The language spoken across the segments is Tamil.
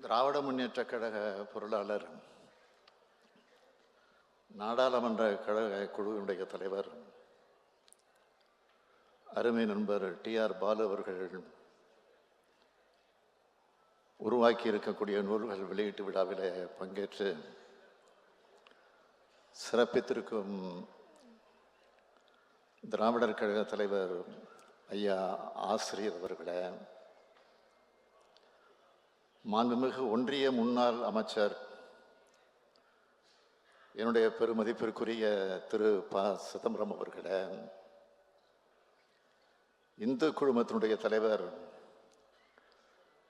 திராவிட முன்னேற்றக் கழக பொருளாளர், நாடாளுமன்ற கழக குழுவினுடைய தலைவர், அருமை நண்பர் டிஆர் பாலு அவர்கள் உருவாக்கி இருக்கக்கூடிய நூல்கள் வெளியீட்டு விழாவில் பங்கேற்று சிறப்பித்திருக்கும் திராவிடர் கழக தலைவர் ஐயா ஆசிரியர் அவர்களே, மாண்புமிகு ஒன்றிய முன்னாள் அமைச்சர் என்னுடைய பெருமதிப்பிற்குரிய திரு ப சிதம்பரம் அவர்களே, இந்து குழுமத்தினுடைய தலைவர்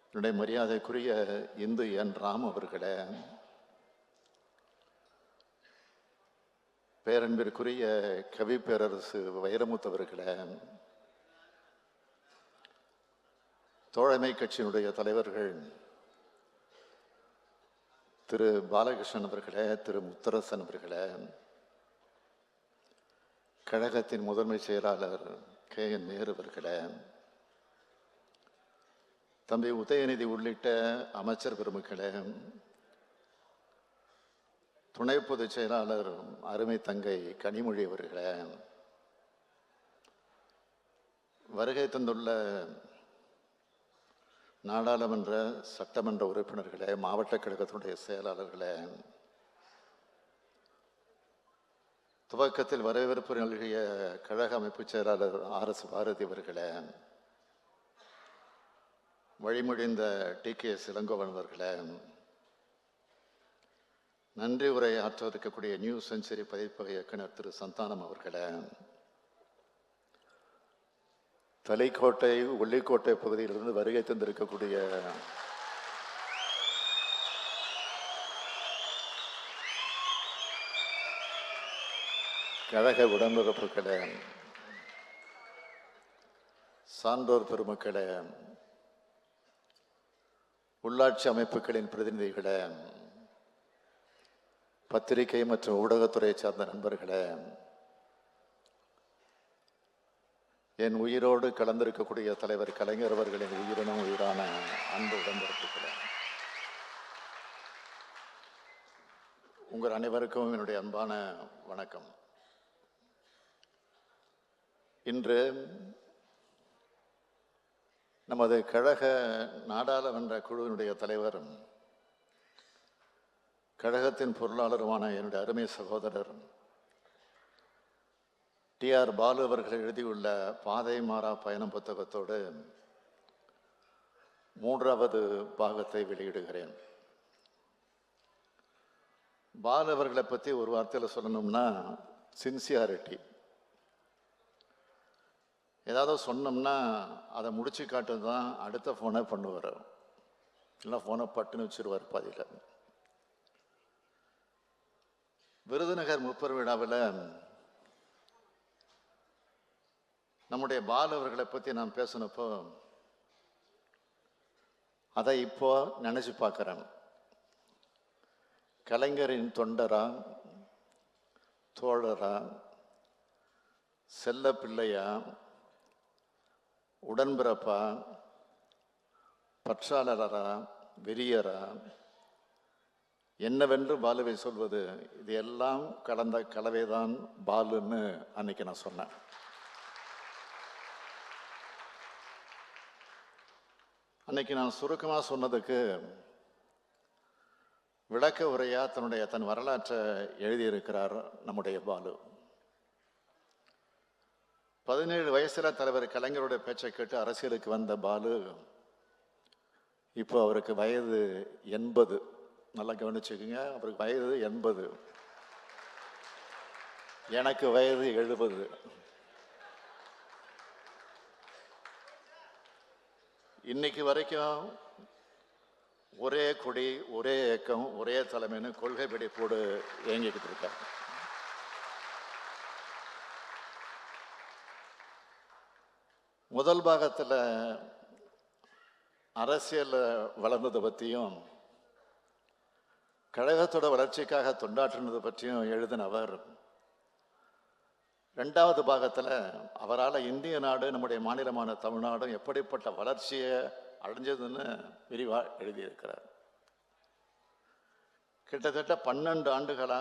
என்னுடைய மரியாதைக்குரிய இந்து என் ராம் அவர்களே, பேரன்பிற்குரிய கவி பேரரசு வைரமுத்து அவர்களே, தோழமை கட்சியினுடைய தலைவர்கள் திரு பாலகிருஷ்ணன் அவர்களே, திரு முத்தரசன் அவர்களே, கழகத்தின் முதன்மை செயலாளர் KN நேரு அவர்களே, தம்பி உதயநிதி உள்ளிட்ட அமைச்சர் பெருமக்களே, துணை பொதுச் செயலாளர் அருமை தங்கை கனிமொழி அவர்களே, வருகை தந்துள்ள நாடாளுமன்ற சட்டமன்ற உறுப்பினர்களே, மாவட்ட கழகத்தினுடைய செயலாளர்களே, துவக்கத்தில் வரவேற்பு நல்கிய கழக அமைப்பு செயலாளர் RS பாரதி அவர்களே, வழிமொழிந்த TKS இளங்கோவன் அவர்களே, நன்றி உரை ஆற்ற இருக்கக்கூடிய நியூ செஞ்சுரி பதிப்பக இயக்குனர் திரு சந்தானம் அவர்களே, தலைக்கோட்டை உள்ளிக்கோட்டை பகுதியிலிருந்து வருகை தந்திருக்கக்கூடிய கழக உடன்பிறப்புகளே, சான்றோர் பெருமக்களே, உள்ளாட்சி அமைப்புகளின் பிரதிநிதிகளே, பத்திரிகை மற்றும் ஊடகத்துறையை சார்ந்த நண்பர்களே, என் உயிரோடு கலந்திருக்கக்கூடிய தலைவர் கலைஞர் அவர்களின் உயிரினும் உயிரான அன்பு உடன்பிறப்புகளே, உங்கள் அனைவருக்கும் என்னுடைய அன்பான வணக்கம். இன்று நமது கழக நாடாளுமன்ற குழுவினுடைய தலைவரும் கழகத்தின் பொருளாளருமான என்னுடைய அருமை சகோதரர் டிஆர் பாலு அவர்கள் எழுதியுள்ள பாதை மாறா பயணம் புத்தகத்தோடு 3வது பாகத்தை வெளியிடுகிறேன். பாலு அவர்களை பற்றி ஒரு வார்த்தையில் சொல்லணும்னா சின்சியாரிட்டி. ஏதாவது சொன்னோம்னா அதை முடிச்சு காட்டுறது தான் அடுத்த ஃபோனை பண்ணுவார், இல்லை ஃபோனை பட்டுன்னு வச்சிருவார் பாதியில். விருதுநகர் முப்பெரும் விழாவில் நம்முடைய பாலு அவர்களை பற்றி நான் பேசினப்போ அதை இப்போ நினச்சி பார்க்குறேன். கலைஞரின் தொண்டரா, தோழரா, செல்ல பிள்ளையா, உடன்பிறப்பா, பற்றாளரா, வெறியரா, என்னவென்று பாலுவை சொல்வது, இது எல்லாம் கலந்த கலவைதான் பாலுன்னு அன்னைக்கு நான் சொன்னேன். அன்னைக்கு நான் சுருக்கமாக சொன்னதுக்கு விளக்க உரையா தன் வரலாற்றை எழுதியிருக்கிறார் நம்முடைய பாலு. 17 வயசுல தலைவர் கலைஞருடைய பேச்சை கேட்டு அரசியலுக்கு வந்த பாலு இப்போ அவருக்கு வயது 80. நல்லா கவனிச்சுக்குங்க, அவருக்கு வயது 80, எனக்கு வயது 70. இன்னைக்கு வரைக்கும் ஒரே கொடி, ஒரே இயக்கம், ஒரே தலைமைன்னு கொள்கை பிடிப்போடு இயங்கிக்கிட்டு இருக்காங்க. முதல் பாகத்தில் அரசியல் வளர்ந்ததை பற்றியும் கழகத்தோட வளர்ச்சிக்காக தொண்டாற்றினதை பற்றியும் எழுதினவர் 2வது பாகத்தில் அவரால் இந்திய நாடு, நம்முடைய மாநிலமான தமிழ்நாடும் எப்படிப்பட்ட வளர்ச்சியை அடைஞ்சதுன்னு விரிவாக எழுதியிருக்கிறார். கிட்டத்தட்ட 12 ஆண்டுகளா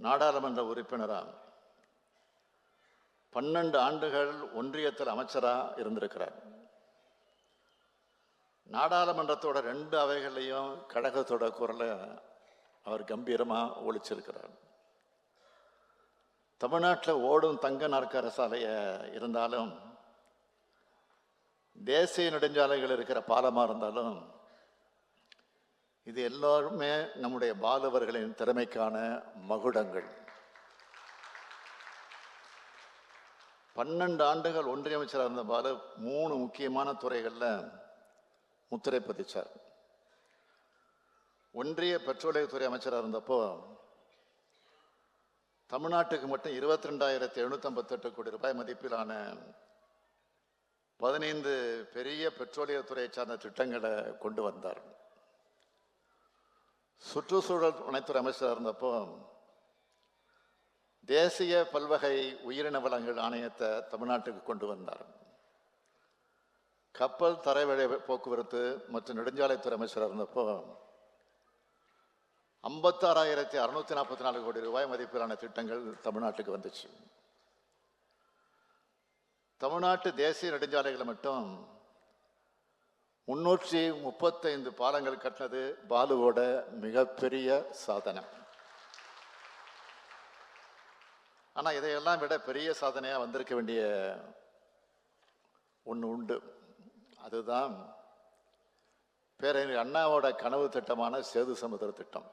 நாடாளுமன்ற உறுப்பினரா, 12 ஆண்டுகள் ஒன்றியத்தில் அமைச்சரா இருந்திருக்கிறார். நாடாளுமன்றத்தோட 2 அவைகளையும் கழகத்தோட குரலை அவர் கம்பீரமா ஒழிச்சிருக்கிறார். தமிழ்நாட்டில் ஓடும் தங்க நாற்கர சாலைய இருந்தாலும், தேசிய நெடுஞ்சாலைகள் இருக்கிற பாலமா இருந்தாலும், இது எல்லாருமே நம்முடைய பாலவர்களின் திறமைக்கான மகுடங்கள். 12 ஆண்டுகள் ஒன்றிய அமைச்சராக இருந்த பாலு 3 முக்கியமான துறைகளில் முத்திரை பதிச்சார். ஒன்றிய பெட்ரோலியத்துறை அமைச்சராக இருந்தப்போ தமிழ்நாட்டுக்கு மட்டும் 22,758 கோடி ரூபாய் மதிப்பிலான 15 பெரிய பெட்ரோலியத்துறையை சார்ந்த திட்டங்களை கொண்டு வந்தார். சுற்றுச்சூழல் துணைத்துறை அமைச்சராக இருந்தப்போ தேசிய பல்வகை உயிரின வளங்கள் ஆணையத்தை தமிழ்நாட்டுக்கு கொண்டு வந்தார். கப்பல் தரைவழி போக்குவரத்து மற்றும் நெடுஞ்சாலைத்துறை அமைச்சராக இருந்தப்போ 56,644 கோடி ரூபாய் மதிப்பிலான திட்டங்கள் தமிழ்நாட்டுக்கு வந்துச்சு. தமிழ்நாட்டு தேசிய நெடுஞ்சாலைகளை மட்டும் 335 பாலங்கள் கட்டினது பாலுவோட மிகப்பெரிய சாதனை. ஆனால் இதையெல்லாம் விட பெரிய சாதனையாக வந்திருக்க வேண்டிய ஒன்று உண்டு. அதுதான் பேரறிஞர் அண்ணாவோட கனவு திட்டமான சேது சமுத்திர திட்டம்.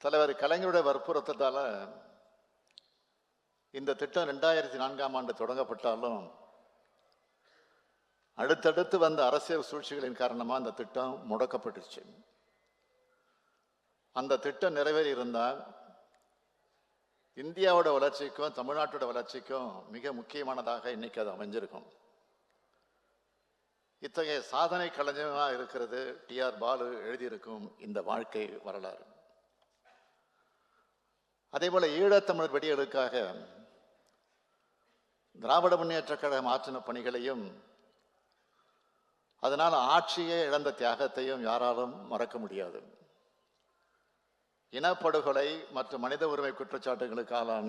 தலைவர் கலைஞருடைய வற்புறுத்ததால இந்த திட்டம் 2004ஆம் ஆண்டு தொடங்கப்பட்டாலும் அடுத்தடுத்து வந்த அரசியல் சூழ்ச்சிகளின் காரணமாக அந்த திட்டம் முடக்கப்பட்டுச்சு. அந்த திட்டம் நிறைவேறி இருந்தால் இந்தியாவோட வளர்ச்சிக்கும் தமிழ்நாட்டோட வளர்ச்சிக்கும் மிக முக்கியமானதாக இன்னைக்கு அது அமைஞ்சிருக்கும். இத்தகைய சாதனை கலைஞராக இருக்கிறது டிஆர் பாலு எழுதியிருக்கும் இந்த வாழ்க்கை வரலாறு. அதே போல ஈழத்தமிழர் வெடிகளுக்காக திராவிட முன்னேற்ற கழகம் ஆற்றின பணிகளையும் அதனால் ஆட்சியை இழந்த தியாகத்தையும் யாராலும் மறக்க முடியாது. இனப்படுகொலை மற்றும் மனித உரிமை குற்றச்சாட்டுகளுக்கு ஆளான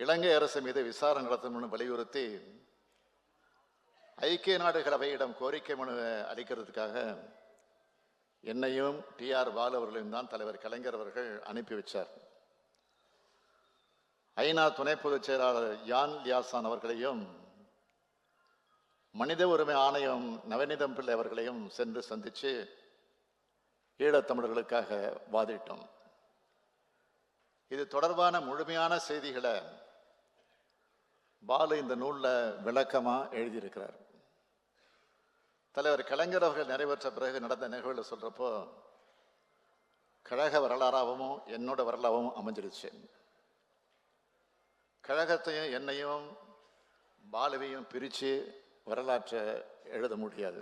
இலங்கை அரசு மீது விசாரணை நடத்தணும்னு வலியுறுத்தி ஐக்கிய நாடுகள் அவையிடம் கோரிக்கை மனு அளிக்கிறதுக்காக என்னையும் டிஆர் பாலு அவர்களையும் தான் தலைவர் கலைஞர் அவர்கள் அனுப்பி வச்சார். ஐநா துணை பொதுச் செயலாளர் யான் லியாசான் அவர்களையும் மனித உரிமை ஆணையம் நவநீதம் பிள்ளை அவர்களையும் சென்று சந்தித்து ஈழத்தமிழர்களுக்காக வாதிட்டோம். இது தொடர்பான முழுமையான செய்திகளை பாலு இந்த நூலில் விளக்கமாக எழுதியிருக்கிறார். தலைவர் கலைஞர் அவர்கள் நிறைவேற்ற பிறகு நடந்த நிகழ்வுகளை சொல்கிறப்போ கழக வரலாறாகவும் என்னோட வரலாறாகவும் அமைஞ்சிடுச்சு. கழகத்தையும் என்னையும் பாலுவையும் பிரித்து வரலாற்றை எழுத முடியாது.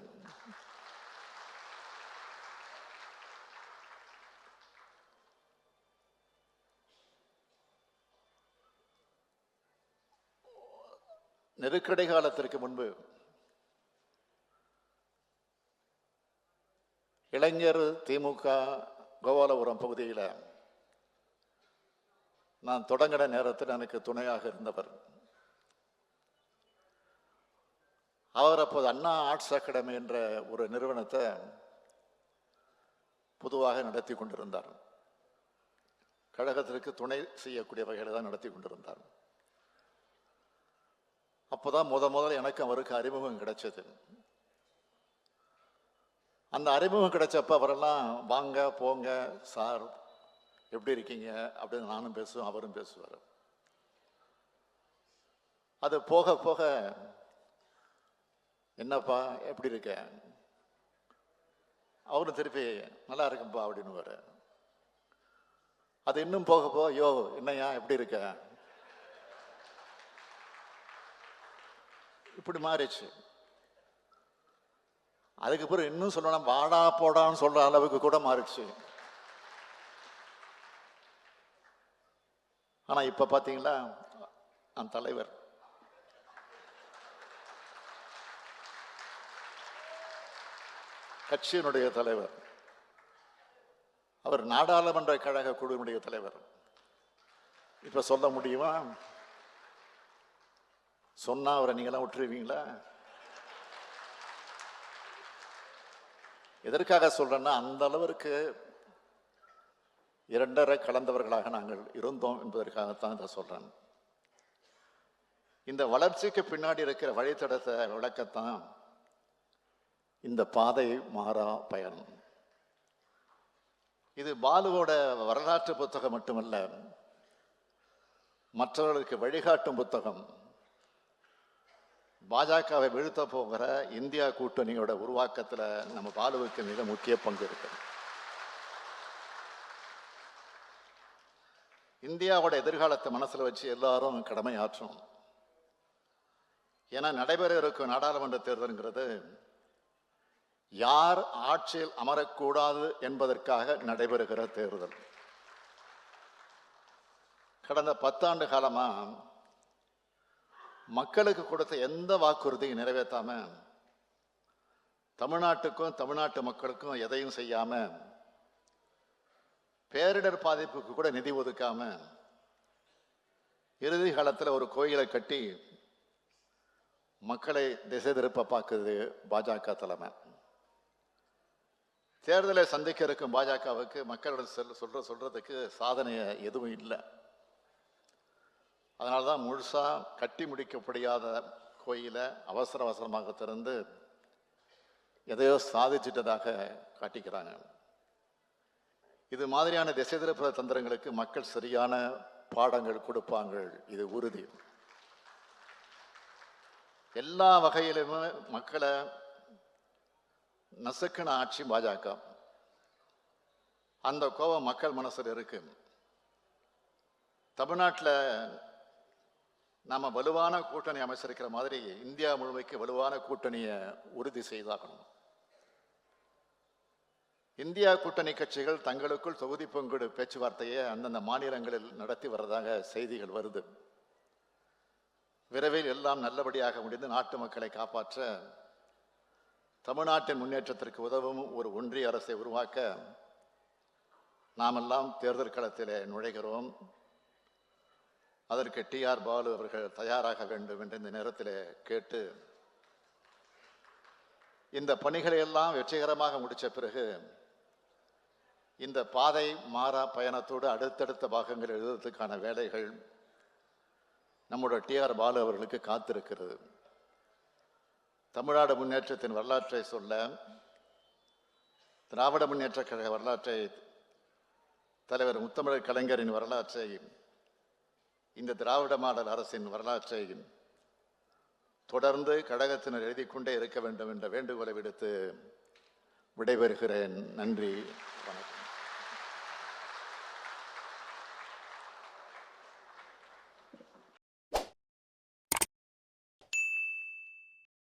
நெருக்கடி காலத்திற்கு முன்பு இளைஞர் திமுக கோபாலபுரம் பகுதியில் நான் தொடங்கின நேரத்தில் எனக்கு துணையாக இருந்தவர். அவர் அப்போது அண்ணா ஆர்ட்ஸ் அகாடமி என்ற ஒரு நிறுவனத்தை பொதுவாக நடத்தி கொண்டிருந்தார். கழகத்திற்கு துணை செய்யக்கூடிய வகையில் தான் நடத்தி கொண்டிருந்தார். அப்போதான் முதல்ல எனக்கு அவருக்கு அறிமுகம் கிடைச்சது. அந்த அறிமுகம் கிடைச்சப்ப அவரெல்லாம் வாங்க போங்க சார் எப்படி இருக்கீங்க அப்படின்னு நானும் பேசுவேன், அவரும் பேசுவார். அது போக போக என்னப்பா எப்படி இருக்க, அவரும் திருப்பி நல்லா இருக்குப்பா அப்படின்னு. அது இன்னும் போக போக யோ என்னையா எப்படி இருக்க இப்படி மாறிச்சு. அதுக்கப்புறம் இன்னும் சொல்லணும் வாடா போடான்னு சொல்ற அளவுக்கு கூட மாறிடுச்சு. ஆனா இப்ப பாத்தீங்களா அந்த தலைவர் கட்சியினுடைய தலைவர், அவர் நாடாளுமன்ற கழக குழுவினுடைய தலைவர். இப்ப சொல்ல முடியுமா? சொன்னா அவரை நீங்களாம் விட்டுருவீங்களா? எதற்காக சொல்றேன்னா, அந்த அளவிற்கு இரண்டரை கலந்தவர்களாக நாங்கள் இருந்தோம் என்பதற்காகத்தான் இதை சொல்றேன். இந்த வளர்ச்சிக்கு பின்னாடி இருக்கிற வழித்தடத்தை விளக்கத்தான் இந்த பாதை மாறா பயணம். இது பாலுவோட வரலாற்று புத்தகம் மட்டுமல்ல, மற்றவர்களுக்கு வழிகாட்டும் புத்தகம். பாஜகவை வீழ்த்த போகிற இந்தியா கூட்டணியோட உருவாக்கத்தில் நம்ம பாலுவுக்கு மிக முக்கிய பங்கு இருக்கு. இந்தியாவோட எதிர்காலத்தை மனசுல வச்சு எல்லாரும் கடமையாற்றும். ஏன்னா நடைபெற இருக்கும் நாடாளுமன்ற தேர்தல்ங்கிறது யார் ஆட்சியில் அமரக்கூடாது என்பதற்காக நடைபெறுகிற தேர்தல். கடந்த 10 ஆண்டு காலமா மக்களுக்கு கொடுத்த எந்த வாக்குறுதியும் நிறைவேற்றாம, தமிழ்நாட்டுக்கும் தமிழ்நாட்டு மக்களுக்கும் எதையும் செய்யாம, பேரிடர் பாதிப்புக்கு கூட நிதி ஒதுக்காம, இறுதி காலத்தில் ஒரு கோயிலை கட்டி மக்களை திசை திருப்ப பார்க்குது பாஜக தலைமை. தேர்தலை சந்திக்க இருக்கும் பாஜகவுக்கு மக்களிடம் சொல்றதுக்கு சாதனை எதுவும் இல்லை. அதனால்தான் முழுசா கட்டி முடிக்கப்படியாத கோயிலை அவசரமாக திறந்து எதையோ சாதிச்சிட்டதாக காட்டிக்கிறாங்க. இது மாதிரியான திசை திருப்ப தந்திரங்களுக்கு மக்கள் சரியான பாடங்கள் கொடுப்பாங்க, இது உறுதி. எல்லா வகையிலுமே மக்களை நசுக்கின ஆட்சி பாஜக. அந்த கோபம் மக்கள் மனசில் இருக்கு. தமிழ்நாட்டில் நாம வலுவான கூட்டணி அமைச்சிருக்கிற மாதிரி இந்தியா முழுமைக்கு வலுவான கூட்டணியை உறுதி செய்தாகணும். இந்தியா கூட்டணி கட்சிகள் தங்களுக்குள் தொகுதி பங்கீடு பேச்சுவார்த்தையை அந்தந்த மாநிலங்களில் நடத்தி வர்றதாக செய்திகள் வருது. விரைவில் எல்லாம் நல்லபடியாக முடிந்து நாட்டு மக்களை காப்பாற்ற, தமிழ்நாட்டின் முன்னேற்றத்திற்கு உதவும் ஒரு ஒன்றிய அரசை உருவாக்க நாமெல்லாம் தேர்தல் களத்திலே நுழைகிறோம். அதற்கு டிஆர் பாலு அவர்கள் தயாராக வேண்டும் என்று இந்த நேரத்தில் கேட்டு, இந்த பணிகளை எல்லாம் வெற்றிகரமாக முடித்த பிறகு இந்த பாதை மாறா பயணத்தோடு அடுத்தடுத்த பாகங்கள் எழுதுவதற்கான வேலைகள் நம்முடைய டிஆர் பாலு அவர்களுக்கு காத்திருக்கிறது. தமிழ்நாடு முன்னேற்றத்தின் வரலாற்றை சொல்ல, திராவிட முன்னேற்ற கழக வரலாற்றை, தலைவர் முத்தமிழர் கலைஞரின் வரலாற்றை, இந்த திராவிட மாடல் அரசின் வரலாற்றை தொடர்ந்து கழகத்தினர் எழுதிக்கொண்டே இருக்க வேண்டும் என்ற வேண்டுகோளை விடுத்து விடைபெறுகிறேன். நன்றி, வணக்கம்.